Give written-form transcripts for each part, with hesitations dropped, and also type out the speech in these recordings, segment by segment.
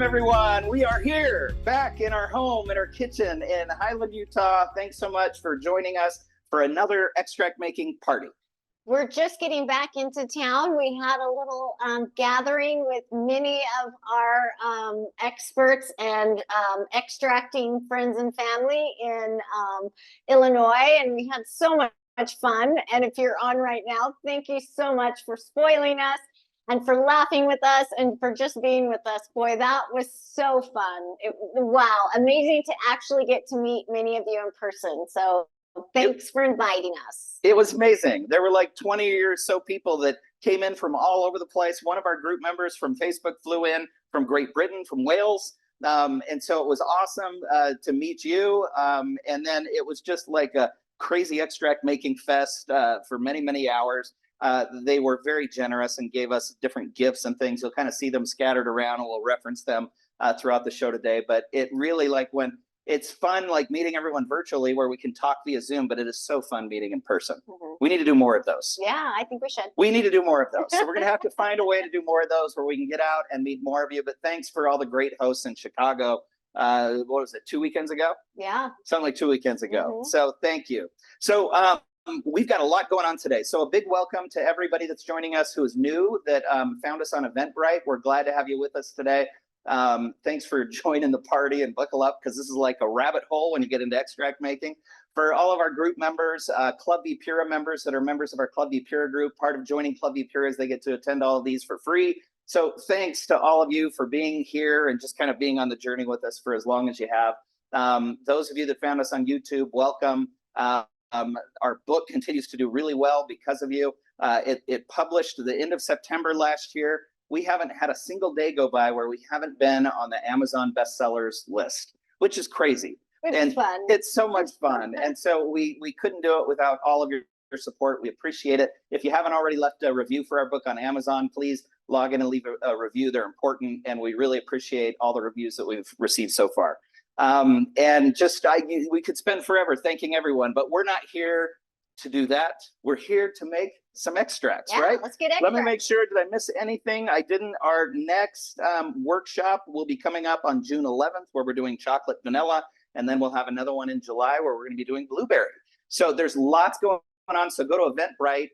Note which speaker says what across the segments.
Speaker 1: Welcome, everyone. We are here back in our home, in our kitchen in Highland, Utah. Thanks so much for joining us for another extract making party.
Speaker 2: We're just getting back into town. We had a little gathering with many of our experts and extracting friends and family in Illinois, and we had so much fun. And if you're on right now, thank you so much for spoiling us and for laughing with us and for just being with us. Boy, that was so fun. Wow, amazing to actually get to meet many of you in person. So thanks for inviting us.
Speaker 1: It was amazing. There were like 20 or so people that came in from all over the place. One of our group members from Facebook flew in from Great Britain, from Wales. And so it was awesome to meet you. And then it was just like a crazy extract making fest for many, many hours. They were very generous and gave us different gifts and things. You'll kind of see them scattered around, and we'll reference them throughout the show today. But it really, like, when it's fun, like meeting everyone virtually where we can talk via Zoom, but it is so fun meeting in person. We need to do more of those.
Speaker 2: Yeah, I think we should.
Speaker 1: We need to do more of those. So we're going to have to find a way to do more of those where we can get out and meet more of you. But thanks for all the great hosts in Chicago. What was it, 2 weekends ago?
Speaker 2: Yeah.
Speaker 1: Something like 2 weekends ago. So thank you. So we've got a lot going on today. So a big welcome to everybody that's joining us who is new, that found us on Eventbrite. We're glad to have you with us today. Thanks for joining the party, and buckle up because this is like a rabbit hole when you get into extract making. For all of our group members, Club V Pura members that are members of our Club V Pura group, part of joining Club V Pura is they get to attend all of these for free. So thanks to all of you for being here and just kind of being on the journey with us for as long as you have. Those of you that found us on YouTube, welcome. Our book continues to do really well because of you. It published at the end of September last year. We haven't had a single day go by where we haven't been on the Amazon bestsellers list, which is crazy.
Speaker 2: It's fun.
Speaker 1: It's so much fun. And so we couldn't do it without all of your support. We appreciate it. If you haven't already left a review for our book on Amazon, please log in and leave a review. They're important, and we really appreciate all the reviews that we've received so far. And just we could spend forever thanking everyone, but we're not here to do that. We're here to make some extracts, right?
Speaker 2: Let's get extracts.
Speaker 1: Let me make sure, did I miss anything? I didn't. Our next workshop will be coming up on June 11th, where we're doing chocolate vanilla, and then we'll have another one in July where we're going to be doing blueberry. So there's lots going on. So go to Eventbrite,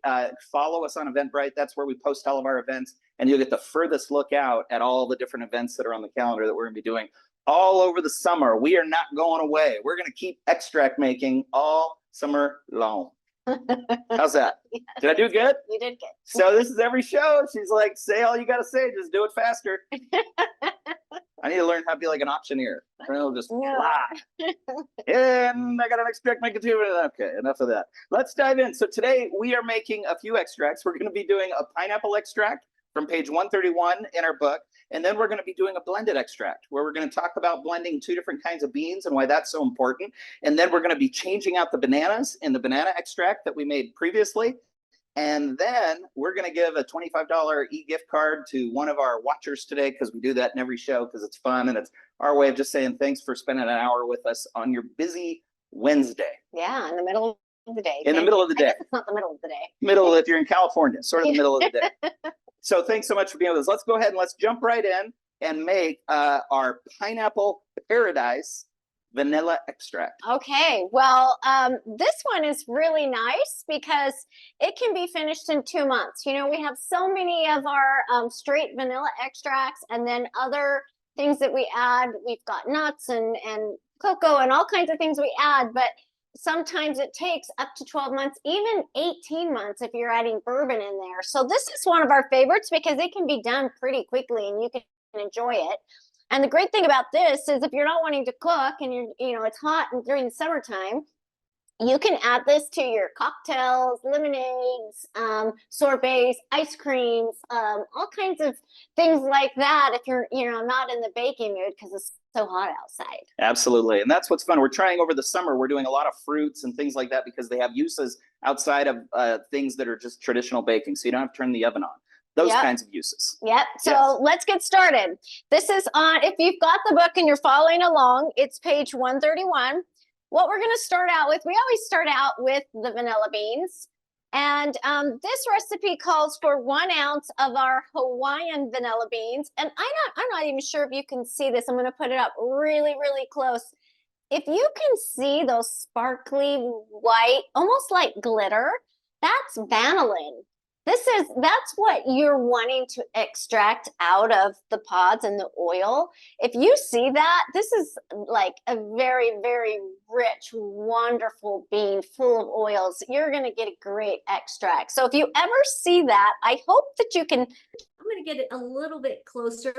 Speaker 1: follow us on Eventbrite. That's where we post all of our events, and you'll get the furthest look out at all the different events that are on the calendar that we're going to be doing all over the summer. We are not going away. We're going to keep extract making all summer long. How's that?
Speaker 2: Yes.
Speaker 1: Did I do good?
Speaker 2: You did good.
Speaker 1: So this is every show. She's like, say all you got to say. Just do it faster. I need to learn how to be like an auctioneer. I'll just fly. And I got an extract making too. Okay, enough of that. Let's dive in. So today we are making a few extracts. We're going to be doing a pineapple extract from page 131 in our book. And then we're going to be doing a blended extract where we're going to talk about blending 2 different kinds of beans and why that's so important. And then we're going to be changing out the bananas in the banana extract that we made previously. And then we're going to give a $25 e-gift card to one of our watchers today, because we do that in every show because it's fun, and it's our way of just saying thanks for spending an hour with us on your busy Wednesday.
Speaker 2: Yeah, in the middle of the day.
Speaker 1: In the middle of the day.
Speaker 2: It's not the middle of the day.
Speaker 1: Middle, if you're in California, sort of the middle of the day. So thanks so much for being with us. Let's go ahead and let's jump right in and make our pineapple paradise vanilla extract.
Speaker 2: Okay, well, this one is really nice because it can be finished in 2 months. You know, we have so many of our straight vanilla extracts, and then other things that we add. We've got nuts and cocoa and all kinds of things we add, but sometimes it takes up to 12 months, even 18 months if you're adding bourbon in there. So this is one of our favorites because it can be done pretty quickly and you can enjoy it. And the great thing about this is if you're not wanting to cook and it's hot and during the summertime, you can add this to your cocktails, lemonades, sorbets, ice creams, all kinds of things like that if you're not in the baking mood because it's so hot outside.
Speaker 1: Absolutely. And that's what's fun. We're trying over the summer. We're doing a lot of fruits and things like that because they have uses outside of things that are just traditional baking. So you don't have to turn the oven on. Those kinds of uses.
Speaker 2: Yep. So let's get started. This is on, if you've got the book and you're following along, it's page 131. What we're going to start out with, we always start out with the vanilla beans. And this recipe calls for 1 ounce of our Hawaiian vanilla beans. And I'm not even sure if you can see this. I'm going to put it up really, really close. If you can see those sparkly white, almost like glitter, that's vanillin. That's what you're wanting to extract out of the pods and the oil. If you see that, this is like a very, very rich, wonderful bean full of oils. You're going to get a great extract. So if you ever see that, I hope that you can, I'm going to get it a little bit closer.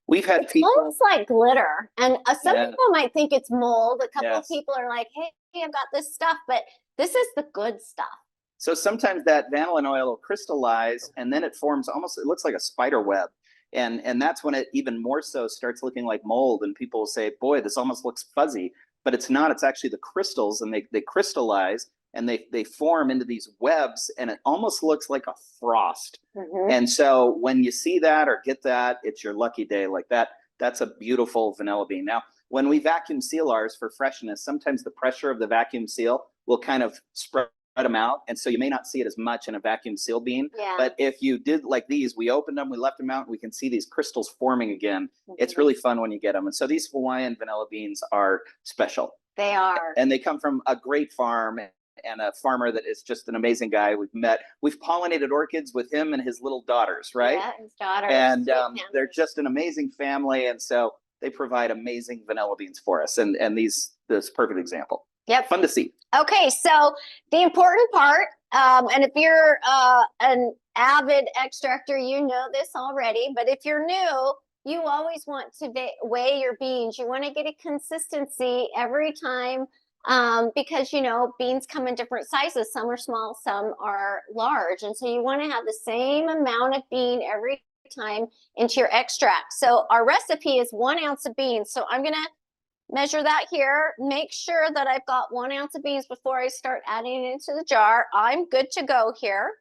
Speaker 1: We've had people.
Speaker 2: Almost like glitter. And some people might think it's mold. A couple of people are like, hey, I've got this stuff, but this is the good stuff.
Speaker 1: So sometimes that vanillin oil will crystallize and then it forms almost, it looks like a spider web. And that's when it even more so starts looking like mold. And people will say, boy, this almost looks fuzzy, but it's not. It's actually the crystals, and they crystallize and they form into these webs, and it almost looks like a frost. And so when you see that or get that, it's your lucky day like that. That's a beautiful vanilla bean. Now, when we vacuum seal ours for freshness, sometimes the pressure of the vacuum seal will kind of spread them out, and so you may not see it as much in a vacuum seal bean. But if you did like these, we opened them, we left them out, and we can see these crystals forming again. It's really fun when you get them. And so these Hawaiian vanilla beans are special.
Speaker 2: They are.
Speaker 1: And they come from a great farm and a farmer that is just an amazing guy. We've pollinated orchids with him and his little daughters, right?
Speaker 2: Yeah, his daughters.
Speaker 1: And they're just an amazing family, and so they provide amazing vanilla beans for us. And this perfect example.
Speaker 2: Yep.
Speaker 1: Fun to see.
Speaker 2: Okay, so the important part, and if you're an avid extractor, you know this already, but if you're new, you always want to weigh your beans. You want to get a consistency every time, because, you know, beans come in different sizes. Some are small, some are large. And so you want to have the same amount of bean every time into your extract. So our recipe is 1 ounce of beans. So I'm going to measure that here. Make sure that I've got 1 ounce of beans before I start adding it into the jar. I'm good to go here.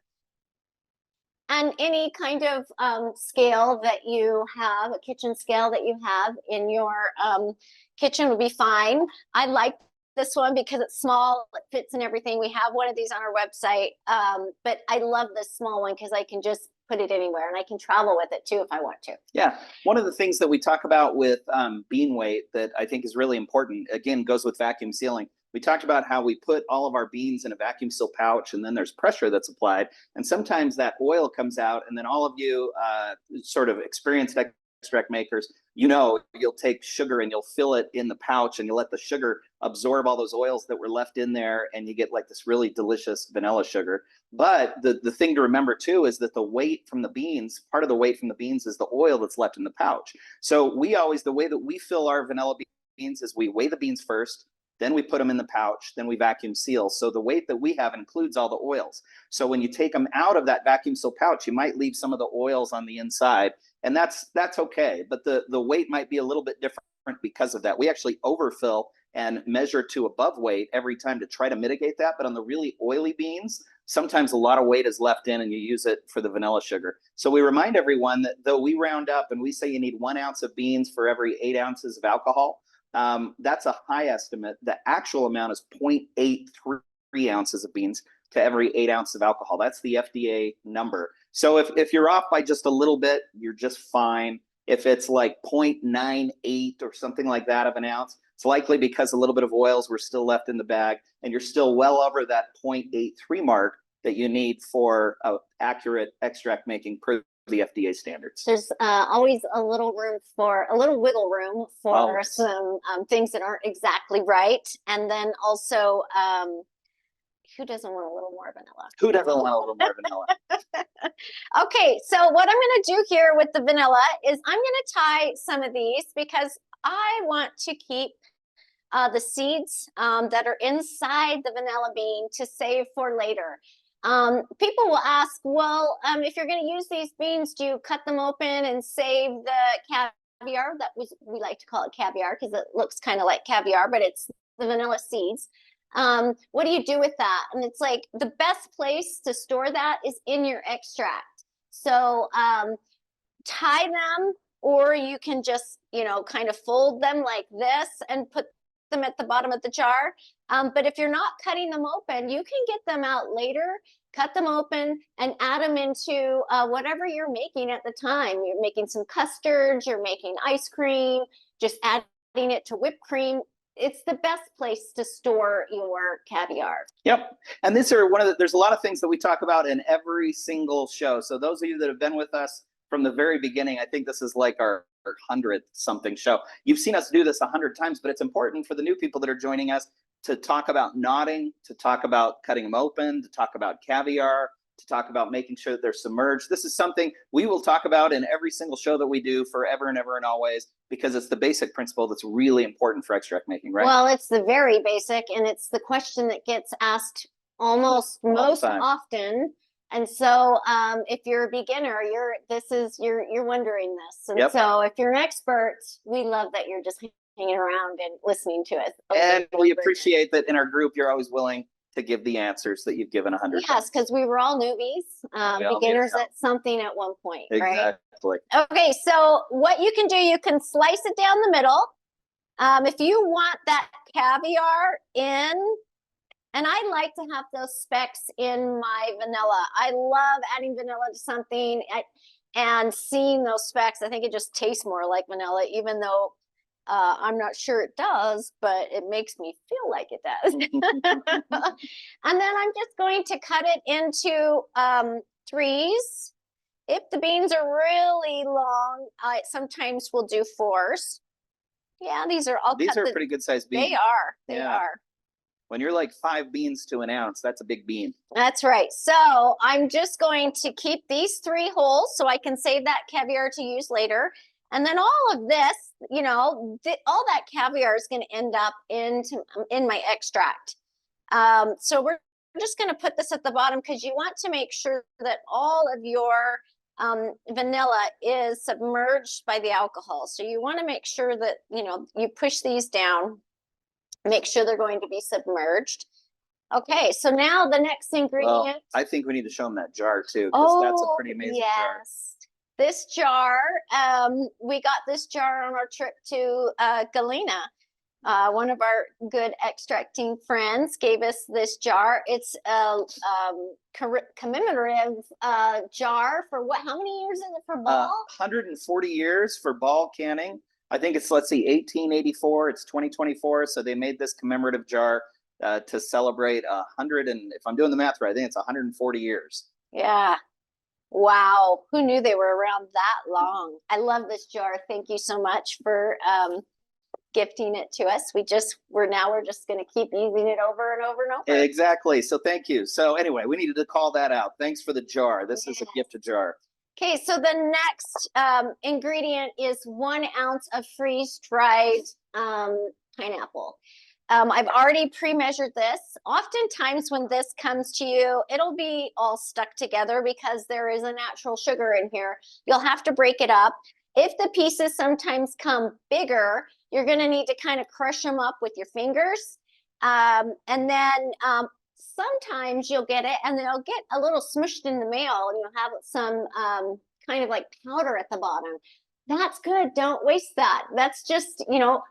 Speaker 2: And any kind of scale that you have, a kitchen scale that you have in your kitchen would be fine. I like this one because it's small, it fits in everything. We have one of these on our website, but I love this small one because I can just put it anywhere, and I can travel with it too if I want to.
Speaker 1: Yeah, one of the things that we talk about with bean weight that I think is really important, again, goes with vacuum sealing. We talked about how we put all of our beans in a vacuum seal pouch, and then there's pressure that's applied, and sometimes that oil comes out, and then all of you sort of experienced extract makers, you know, you'll take sugar and you'll fill it in the pouch, and you'll let the sugar absorb all those oils that were left in there, and you get like this really delicious vanilla sugar. But the thing to remember too is that the weight from the beans, part of the weight from the beans is the oil that's left in the pouch. So the way that we fill our vanilla beans is we weigh the beans first, then we put them in the pouch, then we vacuum seal. So the weight that we have includes all the oils. So when you take them out of that vacuum seal pouch, you might leave some of the oils on the inside, and that's okay. But the weight might be a little bit different because of that. We actually overfill and measure to above weight every time to try to mitigate that. But on the really oily beans, sometimes a lot of weight is left in, and you use it for the vanilla sugar. So we remind everyone that though we round up and we say you need 1 ounce of beans for every 8 ounces of alcohol, that's a high estimate. The actual amount is 0.83 ounces of beans to every 8 ounces of alcohol. That's the FDA number. So if you're off by just a little bit, you're just fine. If it's like 0.98 or something like that of an ounce, it's likely because a little bit of oils were still left in the bag, and you're still well over that 0.83 mark that you need for accurate extract making per the FDA standards.
Speaker 2: There's always a little wiggle room for some things that aren't exactly right. And then also, who doesn't want a little more vanilla?
Speaker 1: Who doesn't want a little more vanilla?
Speaker 2: Okay, so what I'm going to do here with the vanilla is I'm going to tie some of these because I want to keep the seeds that are inside the vanilla bean to save for later. People will ask, well, if you're going to use these beans, do you cut them open and save the caviar? We like to call it caviar because it looks kind of like caviar, but it's the vanilla seeds. What do you do with that? And it's like the best place to store that is in your extract. So tie them, or you can just, you know, kind of fold them like this and put them at the bottom of the jar. But if you're not cutting them open, you can get them out later, cut them open, and add them into whatever you're making at the time. You're making some custards, you're making ice cream, just adding it to whipped cream. It's the best place to store your caviar.
Speaker 1: Yep. And these are there's a lot of things that we talk about in every single show. So those of you that have been with us from the very beginning, I think this is like our 100th something show. You've seen us do this 100 times, but it's important for the new people that are joining us to talk about knotting, to talk about cutting them open, to talk about caviar, to talk about making sure that they're submerged. This is something we will talk about in every single show that we do forever and ever and always, because it's the basic principle that's really important for extract making, right?
Speaker 2: Well, it's the very basic, and it's the question that gets asked almost most often. And so if you're a beginner, you're wondering this. And so if you're an expert, we love that you're just hanging around and listening to us.
Speaker 1: And we appreciate that in our group, you're always willing to give the answers that you've given 100 times.
Speaker 2: Yes, because we were all newbies, beginners at something at one point, right?
Speaker 1: Exactly.
Speaker 2: Okay, so what you can do, you can slice it down the middle. If you want that caviar in, and I like to have those specks in my vanilla. I love adding vanilla to something and seeing those specks. I think it just tastes more like vanilla, even though I'm not sure it does, but it makes me feel like it does. And then I'm just going to cut it into threes. If the beans are really long, I sometimes will do fours. Yeah, these are
Speaker 1: pretty good sized beans.
Speaker 2: They are.
Speaker 1: When you're like 5 beans to an ounce, that's a big bean.
Speaker 2: That's right. So I'm just going to keep these 3 whole so I can save that caviar to use later. And then all of this, all that caviar is going to end up in my extract. So we're just going to put this at the bottom because you want to make sure that all of your vanilla is submerged by the alcohol. So you want to make sure that, you push these down. Make sure they're going to be submerged. Okay, so now the next ingredient.
Speaker 1: Well, I think we need to show them that jar too, because that's a pretty amazing jar.
Speaker 2: This jar, we got this jar on our trip to Galena. One of our good extracting friends gave us this jar. It's a commemorative jar for how many years is it for Ball?
Speaker 1: 140 years for Ball canning. I think it's, 1884. It's 2024. So they made this commemorative jar to celebrate 100, and if I'm doing the math right, I think it's 140 years.
Speaker 2: Yeah. Wow. Who knew they were around that long? I love this jar. Thank you so much for gifting it to us. We're just going to keep using it over and over and over.
Speaker 1: Exactly. So thank you. So anyway, we needed to call that out. Thanks for the jar. This is a gift jar.
Speaker 2: Okay, so the next ingredient is 1 ounce of freeze-dried pineapple. I've already pre-measured this. Oftentimes when this comes to you, it'll be all stuck together because there is a natural sugar in here. You'll have to break it up. If the pieces sometimes come bigger, you're going to need to kind of crush them up with your fingers. And then sometimes you'll get it and they'll get a little smushed in the mail and you'll have some kind of like powder at the bottom. That's good. Don't waste that. That's just,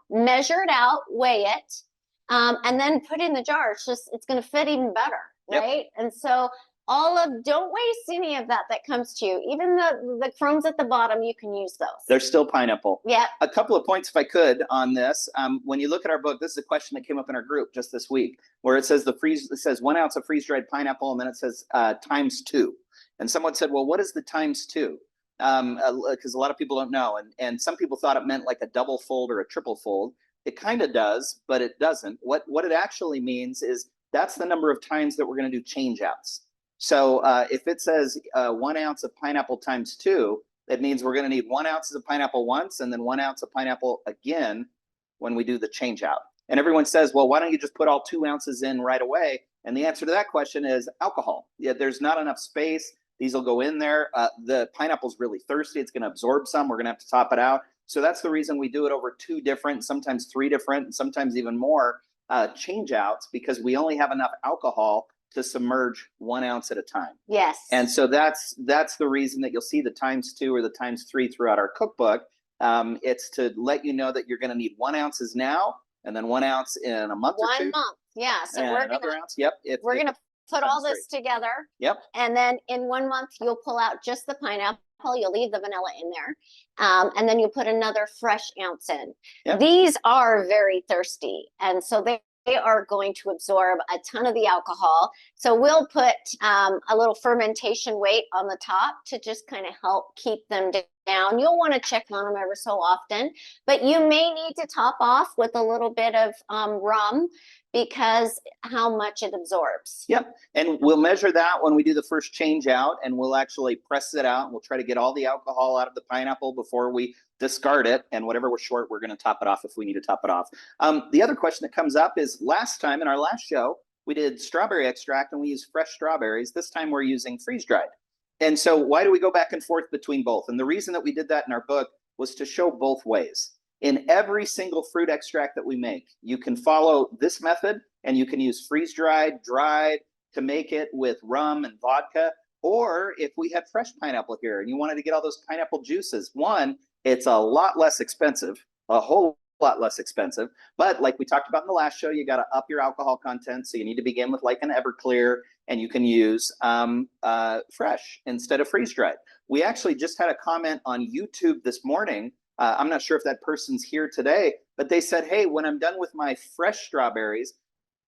Speaker 2: measure it out, weigh it, and then put it in the jar. It's going to fit even better, right? Yep. And so don't waste any of that comes to you. Even the crumbs at the bottom, you can use those. They're
Speaker 1: still pineapple.
Speaker 2: Yeah.
Speaker 1: A couple of points, if I could, on this. When you look at our book, this is a question that came up in our group just this week, where it says it says 1 ounce of freeze-dried pineapple, and then it says ×2. And someone said, well, what is the ×2? Because a lot of people don't know. And some people thought it meant like a double fold or a triple fold. It kind of does, but it doesn't. What it actually means is that's the number of times that we're going to do change outs. So if it says 1 ounce of pineapple ×2, that means we're going to need 1 ounce of pineapple once and then 1 ounce of pineapple again when we do the change out. And everyone says, well, why don't you just put all 2 ounces in right away? And the answer to that question is alcohol. Yeah, there's not enough space. These will go in there. The pineapple's really thirsty. It's going to absorb some. We're going to have to top it out. So that's the reason we do it over 2 different, sometimes 3 different, and sometimes even more change outs, because we only have enough alcohol to submerge 1 ounce at a time.
Speaker 2: Yes.
Speaker 1: And so that's the reason that you'll see the ×2 or the ×3 throughout our cookbook. It's to let you know that you're going to need 1 ounces now and then 1 ounce in a month or 2.
Speaker 2: 1 month. Yeah. So
Speaker 1: And
Speaker 2: we're
Speaker 1: another
Speaker 2: gonna
Speaker 1: ounce. Yep.
Speaker 2: we're gonna put all this
Speaker 1: straight.
Speaker 2: together.
Speaker 1: Yep.
Speaker 2: And then in 1 month, you'll pull out just the pineapple. You'll leave the vanilla in there. And then you'll put another fresh ounce in.
Speaker 1: Yep.
Speaker 2: These are very thirsty. And so they are going to absorb a ton of the alcohol. So we'll put a little fermentation weight on the top to just kind of help keep them down. You'll want to check on them ever so often, but you may need to top off with a little bit of rum because how much it absorbs.
Speaker 1: Yep. And we'll measure that when we do the first change out, and we'll actually press it out, and we'll try to get all the alcohol out of the pineapple before we discard it. And whatever we're short, we're going to top it off if we need to top it off. The other question that comes up is, last time in our last show, we did strawberry extract and we used fresh strawberries. This time we're using freeze-dried. And so why do we go back and forth between both? And the reason that we did that in our book was to show both ways. In every single fruit extract that we make, you can follow this method, and you can use freeze-dried, dried to make it with rum and vodka. Or if we had fresh pineapple here and you wanted to get all those pineapple juices, one, it's a lot less expensive, a whole lot less expensive. But like we talked about in the last show, you got to up your alcohol content. So you need to begin with like an Everclear, and you can use fresh instead of freeze-dried. We actually just had a comment on YouTube this morning. I'm not sure if that person's here today, but they said, hey, when I'm done with my fresh strawberries,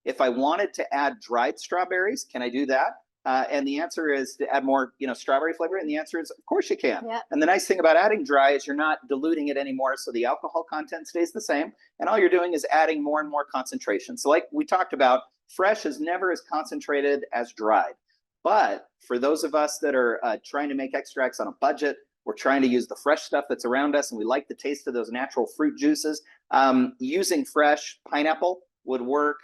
Speaker 1: if I wanted to add dried strawberries, can I do that? And the answer is to add more, strawberry flavor. And the answer is, of course you can.
Speaker 2: Yep.
Speaker 1: And the nice thing about adding dry is you're not diluting it anymore. So the alcohol content stays the same. And all you're doing is adding more and more concentration. So like we talked about, fresh is never as concentrated as dried. But for those of us that are trying to make extracts on a budget, we're trying to use the fresh stuff that's around us, and we like the taste of those natural fruit juices. Using fresh pineapple would work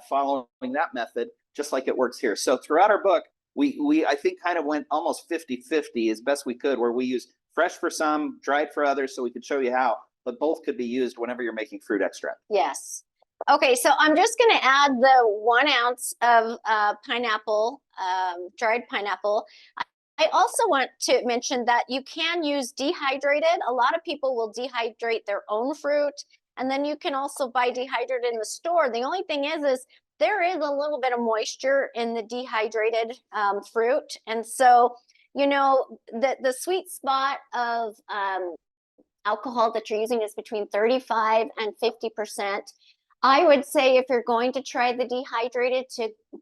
Speaker 1: following that method, just like it works here. So throughout our book, we I think kind of went almost 50-50 as best we could, where we use fresh for some, dried for others, so we could show you how, but both could be used whenever you're making fruit extract.
Speaker 2: Yes. Okay, so I'm just going to add the 1 ounce of pineapple, dried pineapple. I also want to mention that you can use dehydrated. A lot of people will dehydrate their own fruit, and then you can also buy dehydrated in the store. The only thing is there is a little bit of moisture in the dehydrated fruit. And so, the sweet spot of alcohol that you're using is between 35 and 50%. I would say if you're going to try the dehydrated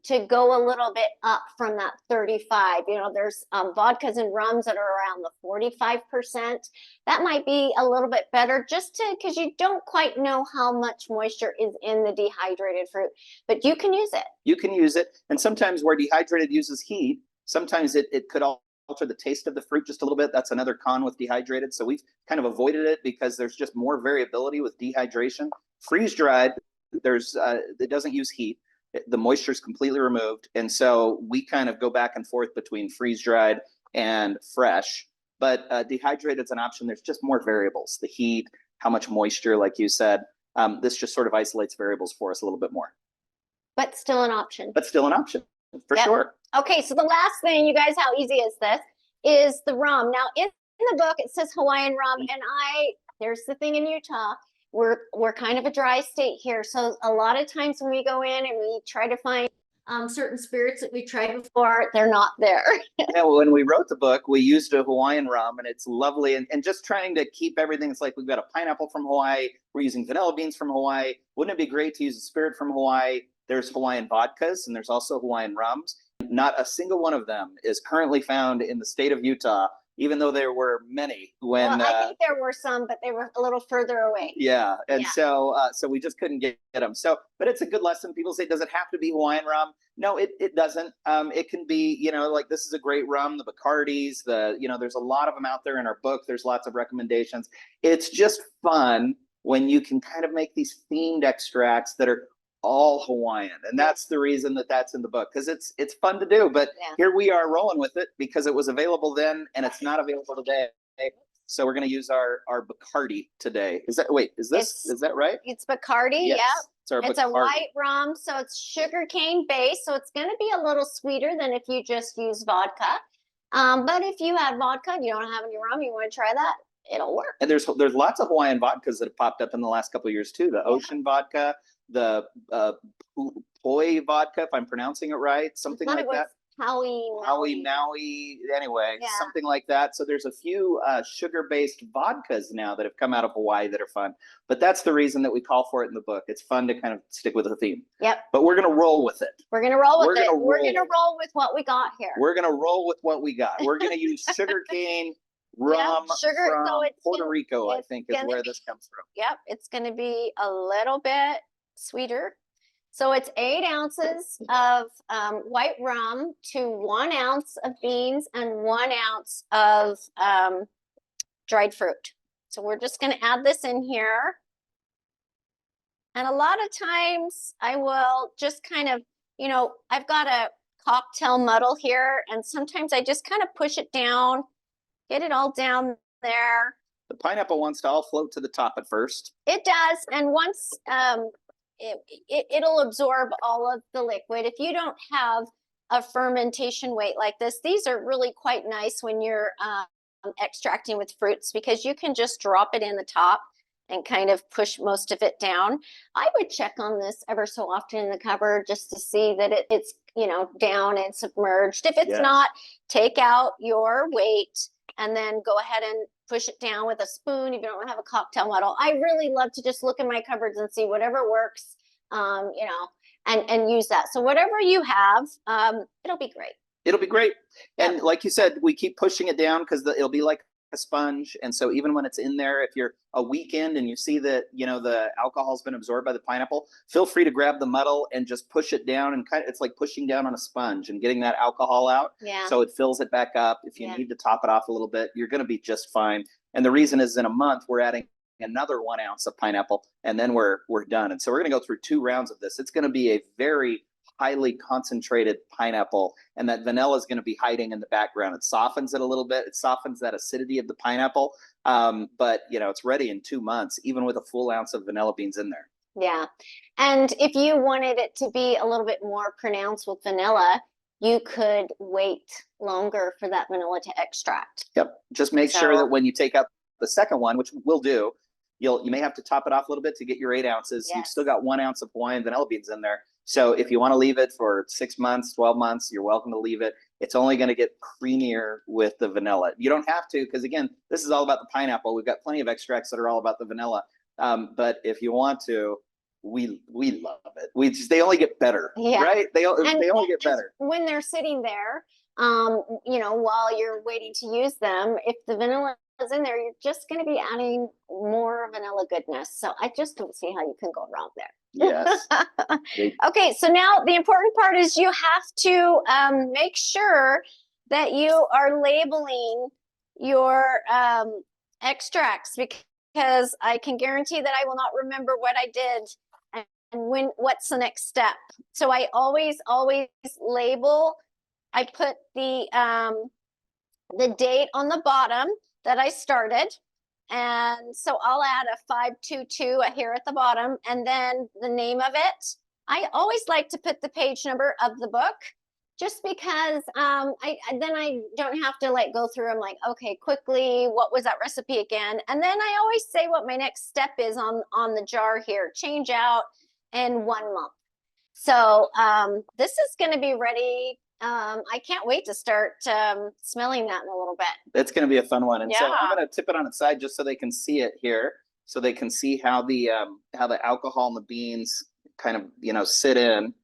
Speaker 2: to go a little bit up from that 35. There's vodkas and rums that are around the 45%. That might be a little bit better because you don't quite know how much moisture is in the dehydrated fruit, but you can use it.
Speaker 1: You can use it. And sometimes where dehydrated uses heat, sometimes it could alter the taste of the fruit just a little bit. That's another con with dehydrated. So we've kind of avoided it because there's just more variability with dehydration. Freeze-dried, it doesn't use heat. The moisture is completely removed. And so we kind of go back and forth between freeze-dried and fresh. But dehydrated is an option. There's just more variables. The heat, how much moisture, like you said. This just sort of isolates variables for us a little bit more.
Speaker 2: But still an option.
Speaker 1: For sure.
Speaker 2: Okay, so the last thing, you guys, how easy is this? Is the rum. Now, in the book, it says Hawaiian rum, and there's the thing in Utah. We're kind of a dry state here, so a lot of times when we go in and we try to find certain spirits that we tried before, they're not there.
Speaker 1: Yeah, when we wrote the book, we used a Hawaiian rum, and it's lovely. And just trying to keep everything, it's like we've got a pineapple from Hawaii. We're using vanilla beans from Hawaii. Wouldn't it be great to use a spirit from Hawaii? There's Hawaiian vodkas, and there's also Hawaiian rums. Not a single one of them is currently found in the state of Utah, even though there were many when
Speaker 2: I think there were some, but they were a little further away.
Speaker 1: Yeah. And so we just couldn't get them. So, but it's a good lesson. People say, does it have to be Hawaiian rum? No, it doesn't. It can be, like this is a great rum, the Bacardis, there's a lot of them out there in our book. There's lots of recommendations. It's just fun when you can kind of make these themed extracts that are all Hawaiian. And that's the reason that's in the book, because it's fun to do. But here we are rolling with it because it was available then and it's not available today. So we're going to use our Bacardi today. Is that right?
Speaker 2: It's Bacardi.
Speaker 1: Yes.
Speaker 2: Yep. It's a white rum, so it's sugarcane based. So it's going to be a little sweeter than if you just use vodka. But if you had vodka and you don't have any rum, you want to try that, it'll work.
Speaker 1: And there's lots of Hawaiian vodkas that have popped up in the last couple of years too. The Ocean vodka, the Poi vodka, if I'm pronouncing it right, something like that.
Speaker 2: Howie
Speaker 1: Maui, anyway, something like that. So there's a few sugar-based vodkas now that have come out of Hawaii that are fun. But that's the reason that we call for it in the book. It's fun to kind of stick with the theme.
Speaker 2: Yep.
Speaker 1: But we're going to roll with it.
Speaker 2: We're going to roll with it. We're going to roll with what we got here.
Speaker 1: We're going to roll with what we got. We're going to use sugarcane rum from Puerto Rico, I think, is where this comes from.
Speaker 2: Yep. It's going to be a little bit sweeter. So it's 8 ounces of white rum to 1 ounce of beans and 1 ounce of dried fruit. So we're just going to add this in here. And a lot of times I will just kind of, you know, I've got a cocktail muddle here, and sometimes I just kind of push it down, get it all down there.
Speaker 1: The pineapple wants to all float to the top at first.
Speaker 2: It does. And once it'll absorb all of the liquid. If you don't have a fermentation weight like this, these are really quite nice when you're extracting with fruits, because you can just drop it in the top and kind of push most of it down. I would check on this ever so often in the cupboard just to see that it's, you know, down and submerged. If it's not, take out your weight and then go ahead and push it down with a spoon if you don't have a cocktail muddle. I really love to just look in my cupboards and see whatever works, you know, and use that. So whatever you have, it'll be great.
Speaker 1: It'll be great. And like you said, we keep pushing it down because it'll be like a sponge. And so even when it's in there, if you're a weekend and you see that, you know, the alcohol's been absorbed by the pineapple, feel free to grab the muddle and just push it down, and kind of, it's like pushing down on a sponge and getting that alcohol out.
Speaker 2: Yeah.
Speaker 1: So it fills it back up. If you need to top it off a little bit, you're going to be just fine. And the reason is in a month, we're adding another 1 ounce of pineapple, and then we're done. And so we're going to go through 2 rounds of this. It's going to be a very highly concentrated pineapple, and that vanilla is going to be hiding in the background. It softens it a little bit. It softens that acidity of the pineapple. But you know, it's ready in 2 months, even with a full ounce of vanilla beans in there.
Speaker 2: Yeah. And if you wanted it to be a little bit more pronounced with vanilla, you could wait longer for that vanilla to extract.
Speaker 1: Yep. Just make sure that when you take up the second one, which we'll do, you may have to top it off a little bit to get your 8 ounces. You've still got 1 ounce of Hawaiian vanilla beans in there. So if you want to leave it for 6 months, 12 months, you're welcome to leave it. It's only going to get creamier with the vanilla. You don't have to, because again, this is all about the pineapple. We've got plenty of extracts that are all about the vanilla. But if you want to, we love it. They only get better, right? They only get better.
Speaker 2: When they're sitting there, you know, while you're waiting to use them, if the vanilla is in there, you're just going to be adding more vanilla goodness. So I just don't see how you can go wrong there.
Speaker 1: Yes.
Speaker 2: Okay, so now the important part is you have to make sure that you are labeling your extracts, because I can guarantee that I will not remember what I did and what's the next step. So I always label. I put the date on the bottom that I started. And so I'll add a 522 here at the bottom, and then the name of it. I always like to put the page number of the book, just because then I don't have to like go through them like, okay, quickly, what was that recipe again? And then I always say what my next step is on the jar here. Change out in 1 month. So this is going to be ready. I can't wait to start smelling that in a little bit.
Speaker 1: It's going to be a fun one. And so I'm going to tip it on its side just so they can see it here, so they can see how the alcohol and the beans kind of, you know, sit in.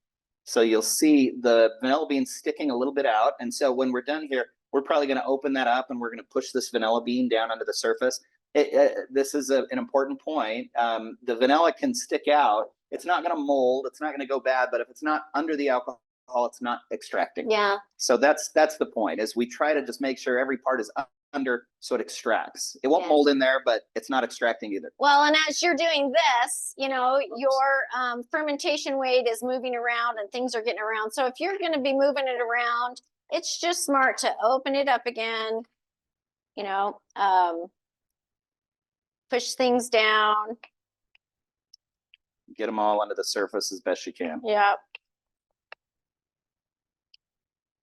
Speaker 1: So you'll see the vanilla beans sticking a little bit out. And so when we're done here, we're probably going to open that up and we're going to push this vanilla bean down onto the surface. This is an important point. The vanilla can stick out. It's not going to mold. It's not going to go bad. But if it's not under the alcohol, it's not extracting.
Speaker 2: Yeah.
Speaker 1: So that's the point, is we try to just make sure every part is under so it extracts. It won't mold in there, but it's not extracting either.
Speaker 2: Well, and as you're doing this, you know, your fermentation weight is moving around and things are getting around. So if you're going to be moving it around, it's just smart to open it up again, you know, push things down.
Speaker 1: Get them all under the surface as best you can.
Speaker 2: Yeah.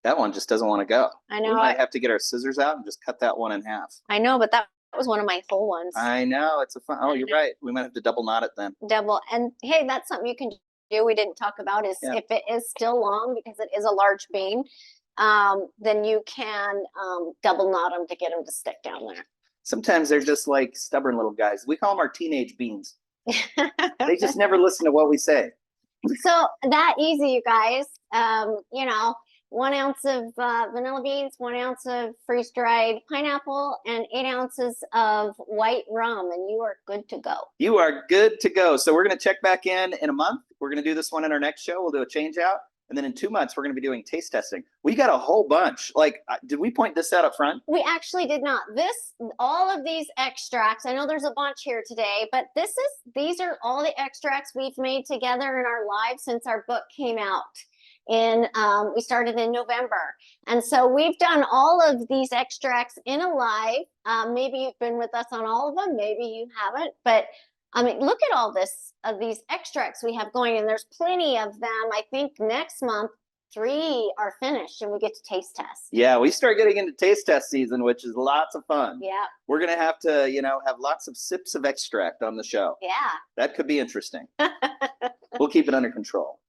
Speaker 1: That one just doesn't want to go.
Speaker 2: I know.
Speaker 1: We might have to get our scissors out and just cut that one in half.
Speaker 2: I know, but that was one of my whole ones.
Speaker 1: I know, it's a fun, oh, you're right. We might have to double knot it then.
Speaker 2: Double. And hey, that's something you can do. We didn't talk about is if it is still long, because it is a large bean, then you can double knot them to get them to stick down there.
Speaker 1: Sometimes they're just like stubborn little guys. We call them our teenage beans. They just never listen to what we say.
Speaker 2: So that easy, you guys. You know, 1 ounce of vanilla beans, 1 ounce of freeze-dried pineapple, and 8 ounces of white rum, and you are good to go. You
Speaker 1: are good to go. So we're going to check back in a month. We're going to do this one in our next show. We'll do a change out. And then in 2 months, we're going to be doing taste testing. We got a whole bunch. Like, did we point this out up front?
Speaker 2: We actually did not. All of these extracts, I know there's a bunch here today, but these are all the extracts we've made together in our lives since our book came out. We started in November. And so we've done all of these extracts in a live. Maybe you've been with us on all of them. Maybe you haven't, but I mean, look at all these extracts we have going, and there's plenty of them. I think next month, 3 are finished and we get to taste test.
Speaker 1: Yeah, we start getting into taste test season, which is lots of fun.
Speaker 2: Yeah.
Speaker 1: We're going to have to, have lots of sips of extract on the show.
Speaker 2: Yeah.
Speaker 1: That could be interesting. We'll keep it under control.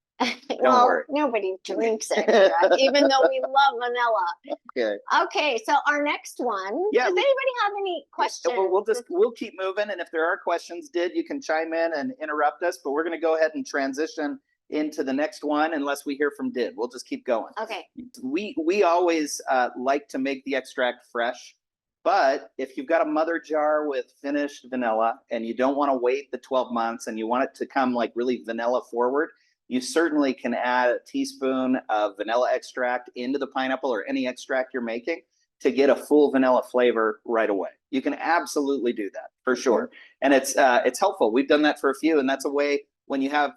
Speaker 2: Well, worry. Nobody drinks extract, even though we love vanilla. Okay. So our next one. Yeah. Does anybody have any questions?
Speaker 1: Well, we'll keep moving, and if there are questions, you can chime in and interrupt us. But we're going to go ahead and transition into the next one, unless we hear from Did. We'll just keep going.
Speaker 2: Okay.
Speaker 1: We always like to make the extract fresh, but if you've got a mother jar with finished vanilla and you don't want to wait the 12 months and you want it to come like really vanilla forward, you certainly can add a teaspoon of vanilla extract into the pineapple or any extract you're making to get a full vanilla flavor right away. You can absolutely do that for sure. And it's helpful. We've done that for a few, and that's a way when you have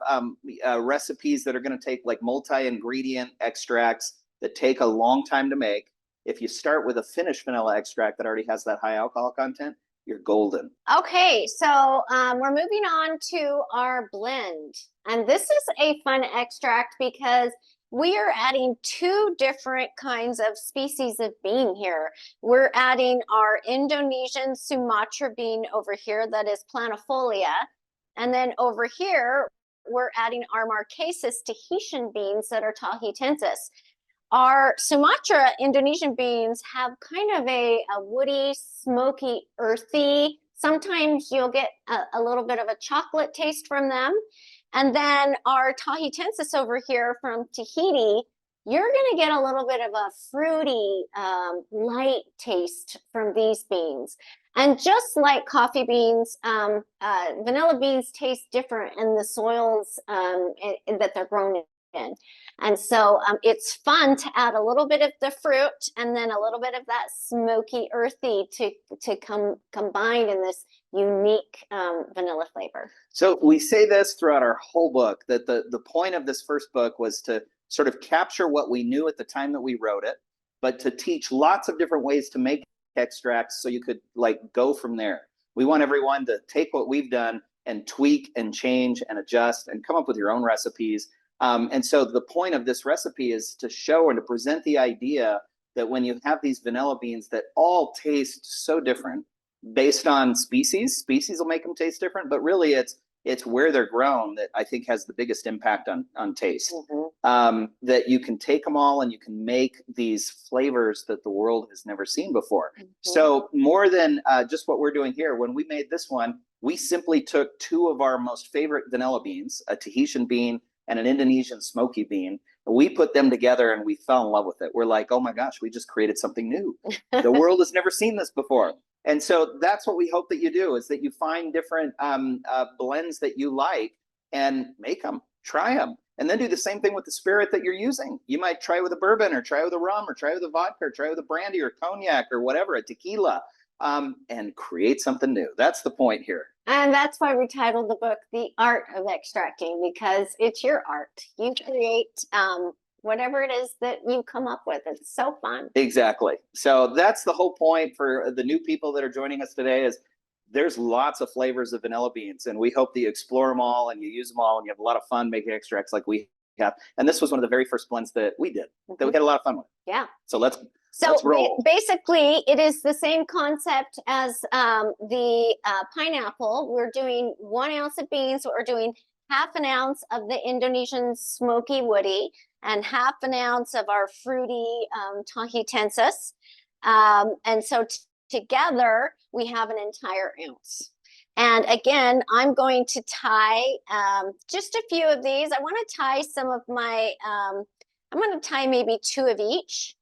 Speaker 1: recipes that are going to take like multi-ingredient extracts that take a long time to make. If you start with a finished vanilla extract that already has that high alcohol content, you're golden.
Speaker 2: Okay, so we're moving on to our blend. And this is a fun extract because we are adding 2 different kinds of species of bean here. We're adding our Indonesian Sumatra bean over here that is planifolia. And then over here, we're adding our Marquesas Tahitian beans that are Tahitensis. Our Sumatra Indonesian beans have kind of a woody, smoky, earthy. Sometimes you'll get a little bit of a chocolate taste from them. And then our Tahitensis over here from Tahiti, you're going to get a little bit of a fruity, light taste from these beans. And just like coffee beans, vanilla beans taste different in the soils that they're grown in. And so it's fun to add a little bit of the fruit and then a little bit of that smoky, earthy to combine in this unique vanilla flavor.
Speaker 1: So we say this throughout our whole book, that the point of this first book was to sort of capture what we knew at the time that we wrote it, but to teach lots of different ways to make extracts so you could like go from there. We want everyone to take what we've done and tweak and change and adjust and come up with your own recipes. And so the point of this recipe is to show and to present the idea that when you have these vanilla beans that all taste so different based on species will make them taste different, but really it's where they're grown that I think has the biggest impact on taste. That you can take them all and you can make these flavors that the world has never seen before. So more than just what we're doing here, when we made this one, we simply took 2 of our most favorite vanilla beans, a Tahitian bean and an Indonesian smoky bean. We put them together and we fell in love with it. We're like, oh my gosh, we just created something new. The world has never seen this before. And so that's what we hope that you do, is that you find different blends that you like and make them, try them, and then do the same thing with the spirit that you're using. You might try with a bourbon or try with a rum or try with a vodka or try with a brandy or cognac or whatever, a tequila, and create something new. That's the point here.
Speaker 2: And that's why we titled the book The Art of Extracting, because it's your art. You create whatever it is that you come up with. It's so fun.
Speaker 1: Exactly. So that's the whole point for the new people that are joining us today, is there's lots of flavors of vanilla beans, and we hope that you explore them all and you use them all and you have a lot of fun making extracts like we have. And this was one of the very first blends that we did that we had a lot of fun with.
Speaker 2: Yeah.
Speaker 1: So let's
Speaker 2: So
Speaker 1: Let's roll.
Speaker 2: basically, it is the same concept as the pineapple. We're doing 1 ounce of beans. We're doing half an ounce of the Indonesian smoky woody and half an ounce of our fruity Tahitensis. And so together, we have an entire ounce. And again, I'm going to tie just a few of these. I want to tie some of my, I'm going to tie maybe 2 of each.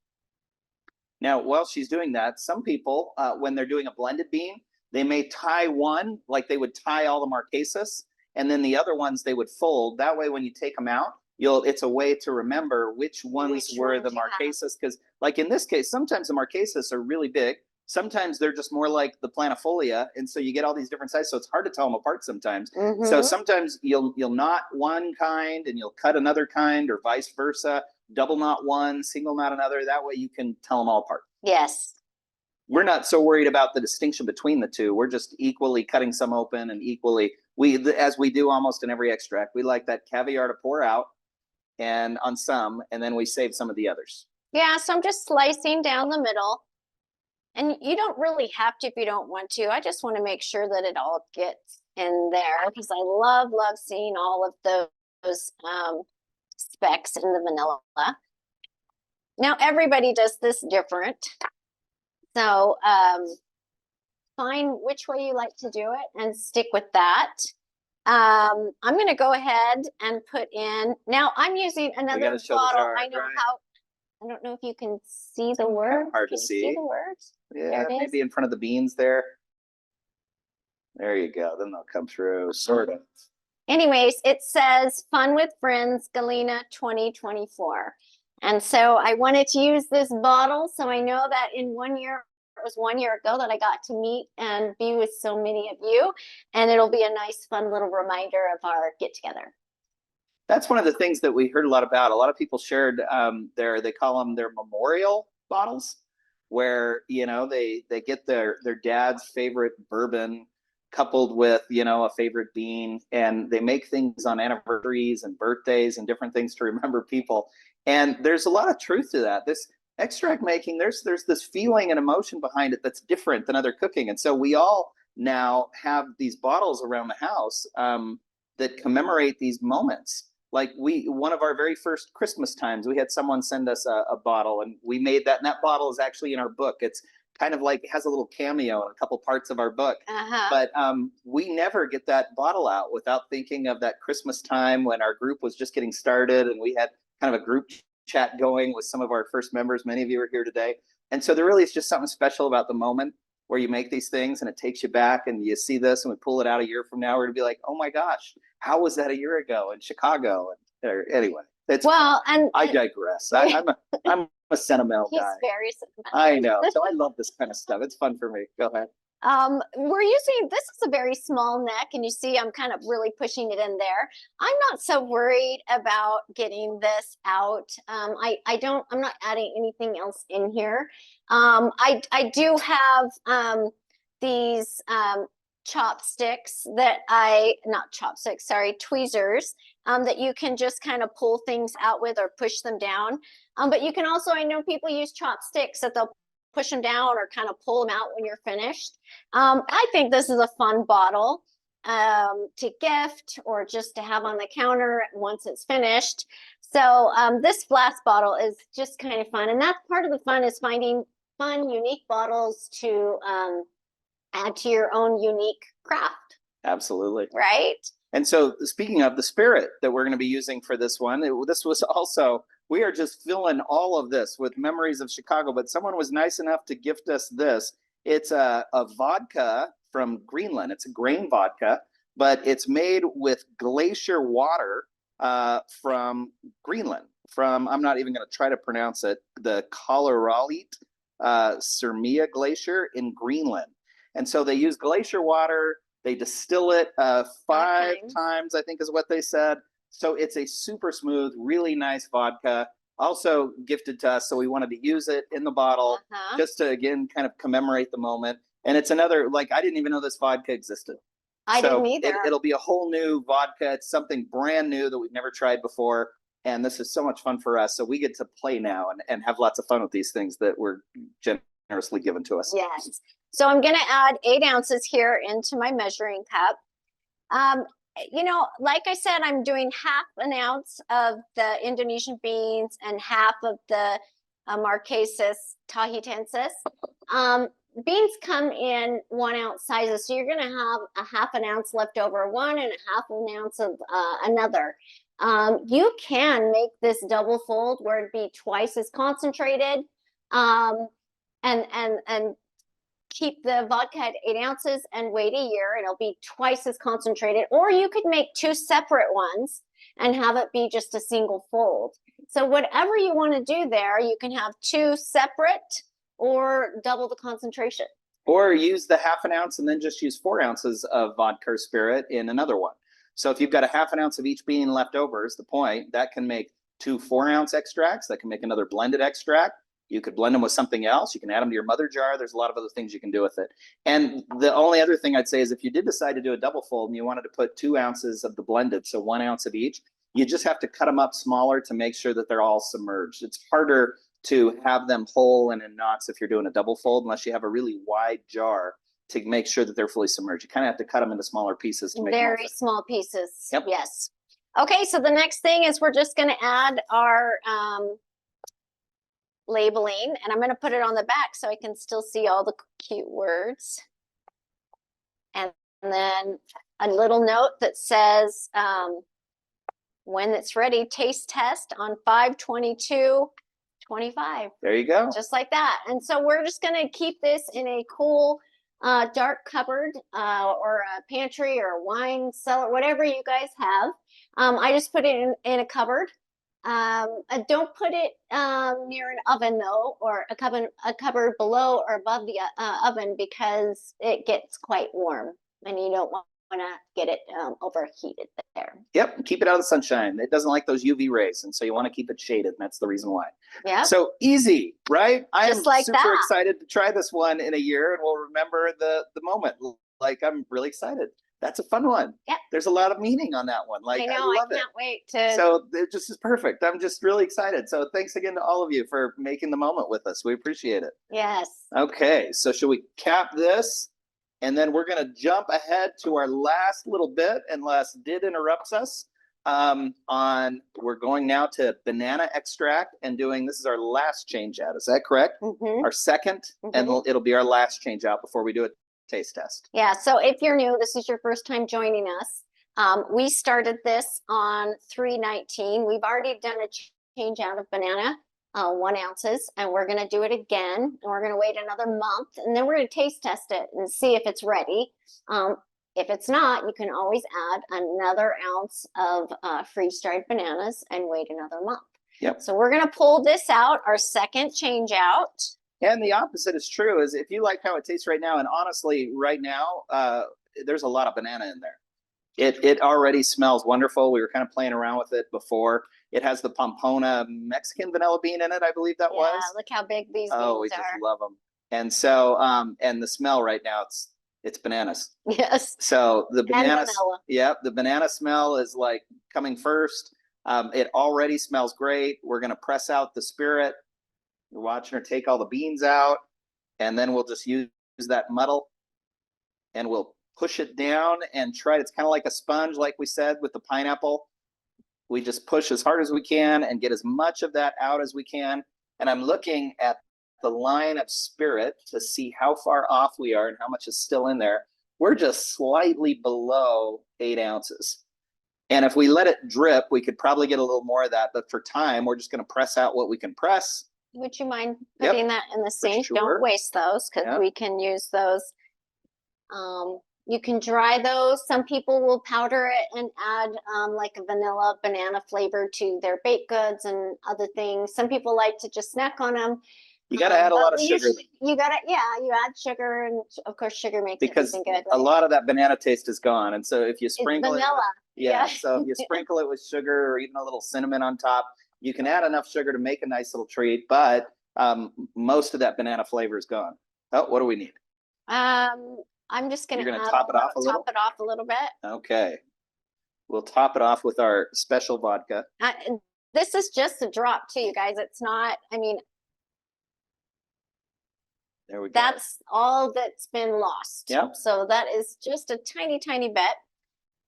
Speaker 1: Now, while she's doing that, some people, when they're doing a blended bean, they may tie one, like they would tie all the marquesas, and then the other ones they would fold. That way, when you take them out, it's a way to remember which ones were the marquesas. Because, like in this case, sometimes the marquesas are really big. Sometimes they're just more like the planifolia, and so you get all these different sizes. So it's hard to tell them apart sometimes. So sometimes you'll knot one kind and you'll cut another kind, or vice versa. Double knot one, single knot another. That way you can tell them all apart.
Speaker 2: Yes.
Speaker 1: We're not so worried about the distinction between the two. We're just equally cutting some open and equally, as we do almost in every extract, we like that caviar to pour out and on some, and then we save some of the others.
Speaker 2: Yeah, so I'm just slicing down the middle. And you don't really have to if you don't want to. I just want to make sure that it all gets in there because I love seeing all of those specks in the vanilla. Now everybody does this different. So find which way you like to do it and stick with that. I'm going to go ahead and put in, now I'm using another bottle. I know how, I don't know if you can see the words.
Speaker 1: Hard to see
Speaker 2: the words?
Speaker 1: Yeah, maybe in front of the beans there. There you go. Then they'll come through, sort of.
Speaker 2: Anyways, it says Fun with Friends, Galena 2024. And so I wanted to use this bottle. So I know that in 1 year, it was 1 year ago that I got to meet and be with so many of you. And it'll be a nice, fun little reminder of our get together.
Speaker 1: That's one of the things that we heard a lot about. A lot of people shared they call them their memorial bottles, where, you know, they get their dad's favorite bourbon coupled with, you know, a favorite bean, and they make things on anniversaries and birthdays and different things to remember people. And there's a lot of truth to that. This extract making, there's this feeling and emotion behind it that's different than other cooking. And so we all now have these bottles around the house that commemorate these moments. Like one of our very first Christmas times, we had someone send us a bottle, and we made that, and that bottle is actually in our book. It's kind of like, has a little cameo in a couple parts of our book. But we never get that bottle out without thinking of that Christmas time when our group was just getting started, and we had kind of a group chat going with some of our first members. Many of you are here today. And so there really is just something special about the moment where you make these things and it takes you back, and you see this and we pull it out a year from now, we're gonna be like, oh my gosh, how was that a year ago in Chicago? Anyway, it's, well, and I digress. I'm a sentimental guy.
Speaker 2: He's very sentimental.
Speaker 1: I know. So I love this kind of stuff. It's fun for me. Go ahead.
Speaker 2: We're using, this is a very small neck, and you see I'm kind of really pushing it in there. I'm not so worried about getting this out. I'm not adding anything else in here. I do have these chopsticks that tweezers that you can just kind of pull things out with or push them down. But you can also, I know people use chopsticks that they'll push them down or kind of pull them out when you're finished. I think this is a fun bottle to gift or just to have on the counter once it's finished. So this flask bottle is just kind of fun. And that's part of the fun, is finding fun, unique bottles to add to your own unique craft.
Speaker 1: Absolutely.
Speaker 2: Right?
Speaker 1: And so speaking of the spirit that we're going to be using for this one, this was also, we are just filling all of this with memories of Chicago, but someone was nice enough to gift us this. It's a vodka from Greenland. It's a grain vodka, but it's made with glacier water from Greenland, from, I'm not even going to try to pronounce it, the Kalaalleq Sirmia Glacier in Greenland. And so they use glacier water, they distill it 5 times, I think is what they said. So it's a super smooth, really nice vodka, also gifted to us. So we wanted to use it in the bottle just to, again, kind of commemorate the moment. And it's another, like, I didn't even know this vodka existed.
Speaker 2: I didn't either.
Speaker 1: It'll be a whole new vodka. It's something brand new that we've never tried before. And this is so much fun for us. So we get to play now and have lots of fun with these things that were generously given to us.
Speaker 2: Yes. So I'm going to add 8 ounces here into my measuring cup. You know, like I said, I'm doing half an ounce of the Indonesian beans and half of the Marquesas tahitensis. Beans come in 1 ounce sizes, so you're going to have a half an ounce left over one and a half an ounce of another. You can make this double fold where it'd be twice as concentrated, and keep the vodka at 8 ounces and wait a year, and it'll be twice as concentrated. Or you could make 2 separate ones and have it be just a single fold. So whatever you want to do there, you can have 2 separate or double the concentration.
Speaker 1: Or use the half an ounce and then just use 4 ounces of vodka or spirit in another one. So if you've got a half an ounce of each bean left over, is the point, that can make 2 4-ounce extracts. That can make another blended extract. You could blend them with something else. You can add them to your mother jar. There's a lot of other things you can do with it. And the only other thing I'd say is if you did decide to do a double fold and you wanted to put 2 ounces of the blended, so 1 ounce of each, you just have to cut them up smaller to make sure that they're all submerged. It's harder to have them whole and in knots if you're doing a double fold, unless you have a really wide jar to make sure that they're fully submerged. You kind of have to cut them into smaller pieces to make
Speaker 2: very small pieces.
Speaker 1: Yep.
Speaker 2: Yes. Okay, so the next thing is we're just going to add our labeling, and I'm going to put it on the back so I can still see all the cute words. And then a little note that says, when it's ready, taste test on 5/22/25.
Speaker 1: There you go.
Speaker 2: Just like that. And so we're just going to keep this in a cool, dark cupboard or a pantry or a wine cellar, whatever you guys have. I just put it in a cupboard. Don't put it near an oven though, or a cupboard below or above the oven, because it gets quite warm and you don't want to get it overheated there.
Speaker 1: Yep, keep it out of the sunshine. It doesn't like those UV rays, and so you want to keep it shaded, and that's the reason why.
Speaker 2: Yeah.
Speaker 1: So easy, right? I am
Speaker 2: like
Speaker 1: super
Speaker 2: that.
Speaker 1: excited to try this one in a year, and we'll remember the moment. Like, I'm really excited. That's a fun one.
Speaker 2: Yep.
Speaker 1: There's a lot of meaning on that one. Like,
Speaker 2: I know,
Speaker 1: I love
Speaker 2: I can't
Speaker 1: it.
Speaker 2: wait to.
Speaker 1: So it just is perfect. I'm just really excited. So thanks again to all of you for making the moment with us. We appreciate it.
Speaker 2: Yes.
Speaker 1: Okay, so should we cap this? And then we're going to jump ahead to our last little bit, unless Did interrupts us. We're going now to banana extract and doing, this is our last change out. Is that correct?
Speaker 2: Mm-hmm.
Speaker 1: Our second, and it'll be our last change out before we do a taste test.
Speaker 2: Yeah, so if you're new, this is your first time joining us. We started this on 3/19. We've already done a change out of banana, 1 ounces, and we're going to do it again. And we're going to wait another month, and then we're going to taste test it and see if it's ready. If it's not, you can always add another ounce of freeze-dried bananas and wait another month.
Speaker 1: Yep.
Speaker 2: So we're going to pull this out, our second change out.
Speaker 1: And the opposite is true, is if you like how it tastes right now, and honestly, right now, there's a lot of banana in there. It already smells wonderful. We were kind of playing around with it before. It has the Pampona Mexican vanilla bean in it, I believe that was.
Speaker 2: Yeah, look how big these beans
Speaker 1: Oh, we
Speaker 2: are.
Speaker 1: just love them. And so, and the smell right now, it's bananas.
Speaker 2: Yes.
Speaker 1: So the banana,
Speaker 2: vanilla.
Speaker 1: the banana smell is like coming first. It already smells great. We're going to press out the spirit. You're watching her take all the beans out, and then we'll just use that muddle, and we'll push it down and try it. It's kind of like a sponge, like we said with the pineapple. We just push as hard as we can and get as much of that out as we can. And I'm looking at the line of spirit to see how far off we are and how much is still in there. We're just slightly below 8 ounces. And if we let it drip, we could probably get a little more of that. But for time, we're just going to press out what we can press.
Speaker 2: Would you mind putting that in the sink?
Speaker 1: Sure.
Speaker 2: Don't waste those, because we can use those. You can dry those. Some people will powder it and add like a vanilla banana flavor to their baked goods and other things. Some people like to just snack on them.
Speaker 1: You got to add a lot of sugar.
Speaker 2: You got to, you add sugar, and of course sugar makes everything good. Right?
Speaker 1: A lot of that banana taste is gone. And so if you sprinkle
Speaker 2: it's vanilla.
Speaker 1: So if you sprinkle it with sugar or even a little cinnamon on top, you can add enough sugar to make a nice little treat, but most of that banana flavor is gone. Oh, what do we need?
Speaker 2: I'm just going to
Speaker 1: top it off a little?
Speaker 2: Top it off a little bit.
Speaker 1: Okay. We'll top it off with our special vodka.
Speaker 2: this is just a drop too, you guys. It's not, I mean,
Speaker 1: There we go.
Speaker 2: that's all that's been lost.
Speaker 1: Yep.
Speaker 2: So that is just a tiny, tiny bit.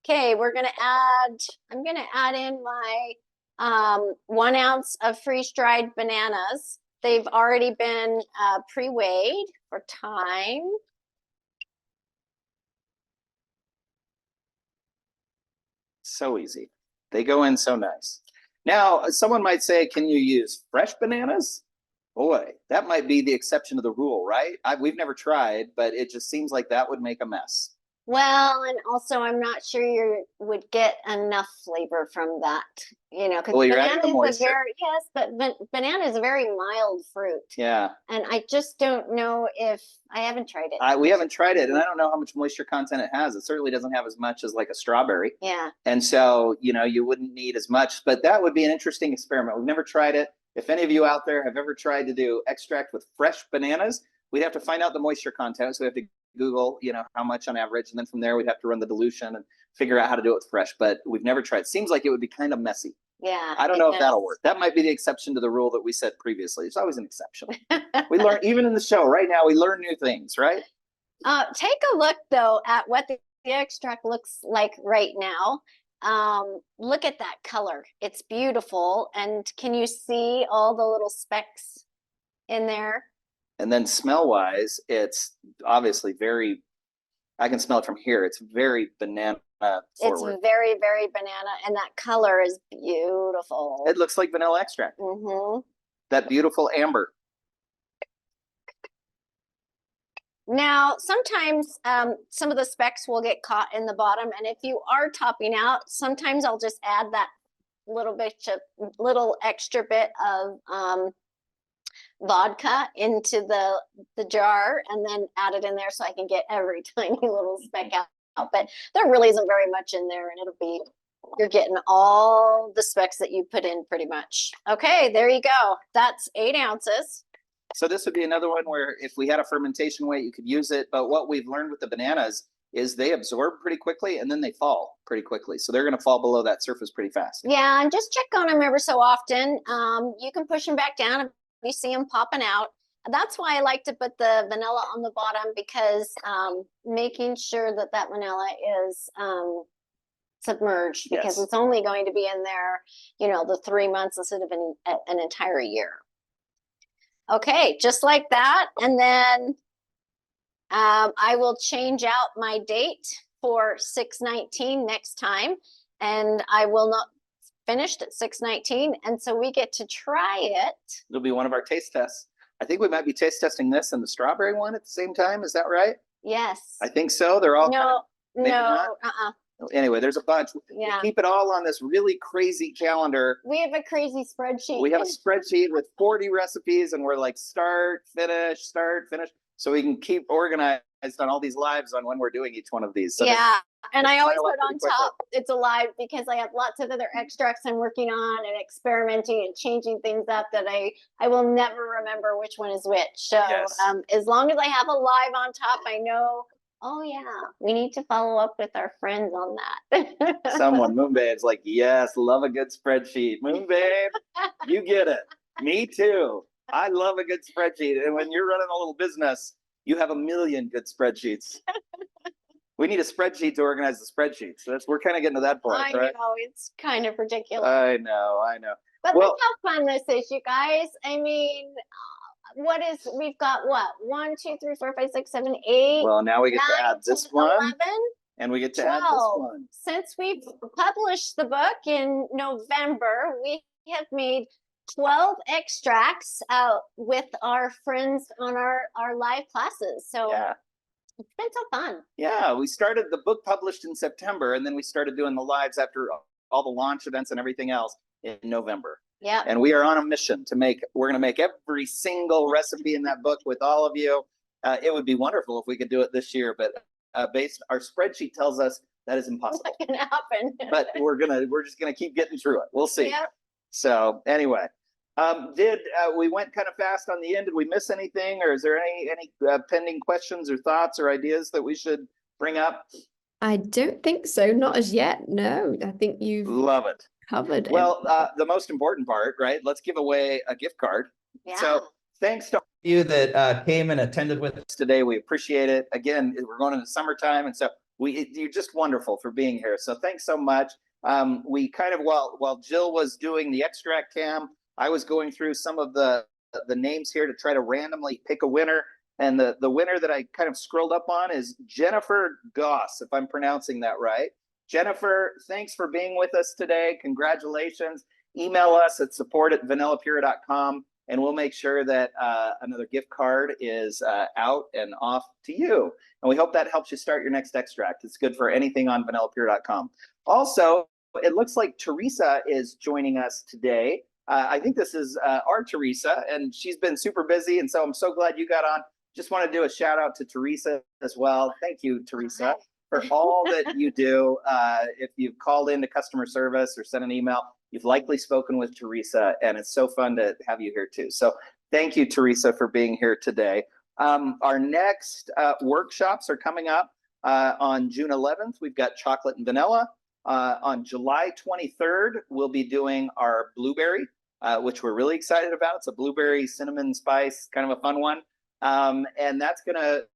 Speaker 2: Okay, we're gonna add, I'm gonna add in my 1 ounce of freeze-dried bananas. They've already been pre-weighed for time.
Speaker 1: So easy. They go in so nice. Now, someone might say, can you use fresh bananas? Boy, that might be the exception to the rule, right? We've never tried, but it just seems like that would make a mess.
Speaker 2: Well, and also I'm not sure you would get enough flavor from that, you know, because
Speaker 1: Well, you're adding
Speaker 2: banana
Speaker 1: the
Speaker 2: is a
Speaker 1: moisture.
Speaker 2: very, yes, but banana is a very mild fruit.
Speaker 1: Yeah.
Speaker 2: And I just don't know if, I haven't tried it.
Speaker 1: We haven't tried it, and I don't know how much moisture content it has. It certainly doesn't have as much as like a strawberry.
Speaker 2: Yeah.
Speaker 1: And so, you know, you wouldn't need as much, but that would be an interesting experiment. We've never tried it. If any of you out there have ever tried to do extract with fresh bananas, we'd have to find out the moisture content. So we have to Google, you know, how much on average, and then from there we'd have to run the dilution and figure out how to do it with fresh, but we've never tried. It seems like it would be kind of messy.
Speaker 2: Yeah.
Speaker 1: I don't know if that'll work. That might be the exception to the rule that we said previously. There's always an exception. We learn, even in the show right now, we learn new things, right?
Speaker 2: Take a look though at what the extract looks like right now. Look at that color. It's beautiful. And can you see all the little specks in there?
Speaker 1: And then smell wise, it's obviously very, I can smell it from here. It's very banana forward.
Speaker 2: It's very, very banana, and that color is beautiful.
Speaker 1: It looks like vanilla extract.
Speaker 2: Mm-hmm.
Speaker 1: That beautiful amber.
Speaker 2: Now, sometimes some of the specks will get caught in the bottom, and if you are topping out, sometimes I'll just add that little extra bit of vodka into the jar and then add it in there so I can get every tiny little speck out. But there really isn't very much in there, and it'll be, you're getting all the specks that you put in pretty much. Okay, there you go. That's 8 ounces.
Speaker 1: So this would be another one where if we had a fermentation weight, you could use it. But what we've learned with the bananas is they absorb pretty quickly and then they fall pretty quickly. So they're going to fall below that surface pretty fast.
Speaker 2: Yeah, and just check on them every so often. You can push them back down if you see them popping out. That's why I like to put the vanilla on the bottom, because making sure that that vanilla is submerged, because it's only going to be in there, you know, the 3 months instead of an entire year. Okay, just like that. And then I will change out my date for 6/19 next time, and I will not finished at 6/19, and so we get to try it.
Speaker 1: It'll be one of our taste tests. I think we might be taste testing this and the strawberry one at the same time. Is that right?
Speaker 2: Yes.
Speaker 1: I think so. They're all
Speaker 2: no.
Speaker 1: Anyway, there's a bunch.
Speaker 2: Yeah.
Speaker 1: We keep it all on this really crazy calendar.
Speaker 2: We have a crazy spreadsheet.
Speaker 1: We have a spreadsheet with 40 recipes, and we're like start, finish, so we can keep organized on all these lives on when we're doing each one of these. So
Speaker 2: yeah, and I always put on top it's alive, because I have lots of other extracts I'm working on and experimenting and changing things up that I will never remember which one is which. So as long as I have a live on top, I know, oh yeah, we need to follow up with our friends on that.
Speaker 1: Someone, Moonbabe's like, yes, love a good spreadsheet. Moonbabe, you get it. Me too. I love a good spreadsheet. And when you're running a little business, you have a million good spreadsheets. We need a spreadsheet to organize the spreadsheets. So we're kind of getting to that point,
Speaker 2: I
Speaker 1: right?
Speaker 2: know, it's kind of ridiculous.
Speaker 1: I know.
Speaker 2: But look how fun this is, you guys. I mean, we've got what? 1, 2, 3, 4, 5, 6, 7, 8.
Speaker 1: Well, now we get to add this one.
Speaker 2: 11,
Speaker 1: and we get to
Speaker 2: 12.
Speaker 1: add this one.
Speaker 2: Since we published the book in November, we have made 12 extracts with our friends on our live classes. So it's been so fun. Yeah,
Speaker 1: we started the book published in September, and then we started doing the lives after all the launch events and everything else in November.
Speaker 2: Yeah.
Speaker 1: And we are on a mission to we're going to make every single recipe in that book with all of you. It would be wonderful if we could do it this year, but our spreadsheet tells us that is impossible.
Speaker 2: What can happen?
Speaker 1: But we're just gonna keep getting through it. We'll see.
Speaker 2: Yep.
Speaker 1: So anyway, we went kind of fast on the end? Did we miss anything, or is there any pending questions or thoughts or ideas that we should bring up?
Speaker 3: I don't think so. Not as yet. No, I think you've
Speaker 1: love it.
Speaker 3: covered.
Speaker 1: Well, the most important part, right? Let's give away a gift card.
Speaker 2: Yeah.
Speaker 1: So thanks to all of you that came and attended with us today. We appreciate it. Again, we're going into summertime, and so you're just wonderful for being here. So thanks so much. We kind of, while Jill was doing the extract cam, I was going through some of the names here to try to randomly pick a winner. And the winner that I kind of scrolled up on is Jennifer Goss, if I'm pronouncing that right. Jennifer, thanks for being with us today. Congratulations. Email us at support@vanillapura.com, and we'll make sure that another gift card is out and off to you. And we hope that helps you start your next extract. It's good for anything on vanillapura.com. Also, it looks like Teresa is joining us today. I think this is our Teresa, and she's been super busy, and so I'm so glad you got on. Just want to do a shout out to Teresa as well. Thank you, Teresa, for all that you do. If you've called into customer service or sent an email, you've likely spoken with Teresa, and it's so fun to have you here too. So thank you, Teresa, for being here today. Our next workshops are coming up on June 11th. We've got chocolate and vanilla. On July 23rd, we'll be doing our blueberry, which we're really excited about. It's a blueberry cinnamon spice, kind of a fun one. And that's gonna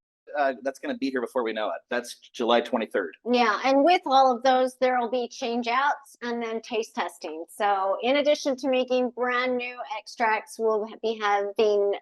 Speaker 1: be here before we know it. That's July 23rd.
Speaker 2: Yeah, and with all of those, there will be change outs and then taste testing. So in addition to making brand new extracts, we'll be having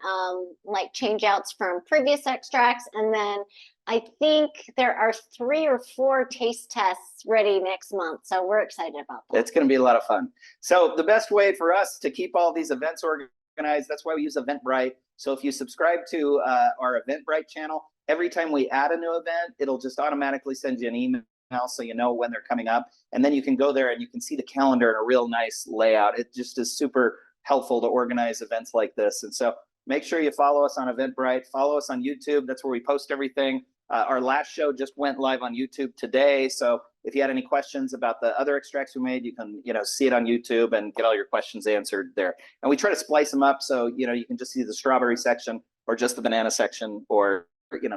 Speaker 2: like change outs from previous extracts. And then I think there are 3 or 4 taste tests ready next month. So we're excited about that.
Speaker 1: It's gonna be a lot of fun. So the best way for us to keep all these events organized, that's why we use Eventbrite. So if you subscribe to our Eventbrite channel, every time we add a new event, it'll just automatically send you an email so you know when they're coming up. And then you can go there and you can see the calendar in a real nice layout. It just is super helpful to organize events like this. And so make sure you follow us on Eventbrite, follow us on YouTube. That's where we post everything. Our last show just went live on YouTube today. So if you had any questions about the other extracts we made, you can, see it on YouTube and get all your questions answered there. And we try to splice them up so, you can just see the strawberry section or just the banana section, or,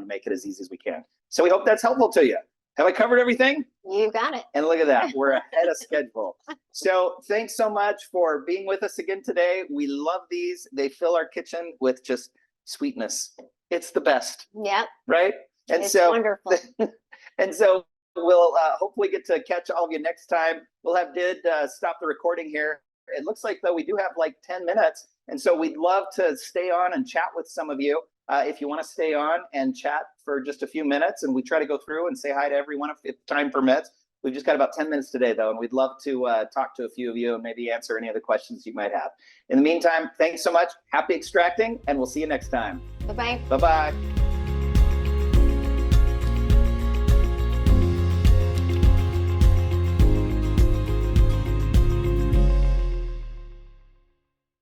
Speaker 1: make it as easy as we can. So we hope that's helpful to you. Have I covered everything?
Speaker 2: You got it.
Speaker 1: And look at that, we're ahead of schedule. So thanks so much for being with us again today. We love these. They fill our kitchen with just sweetness. It's the best.
Speaker 2: Yep.
Speaker 1: Right? And
Speaker 2: It's
Speaker 1: so
Speaker 2: wonderful.
Speaker 1: And so we'll hopefully get to catch all of you next time. We'll have Did stop the recording here. It looks like, though, we do have like 10 minutes. And so we'd love to stay on and chat with some of you. If you want to stay on and chat for just a few minutes, and we try to go through and say hi to everyone if time permits. We've just got about 10 minutes today, though, and we'd love to talk to a few of you and maybe answer any other questions you might have. In the meantime, thanks so much. Happy extracting, and we'll see you next time.
Speaker 2: Bye-bye.
Speaker 1: Bye-bye.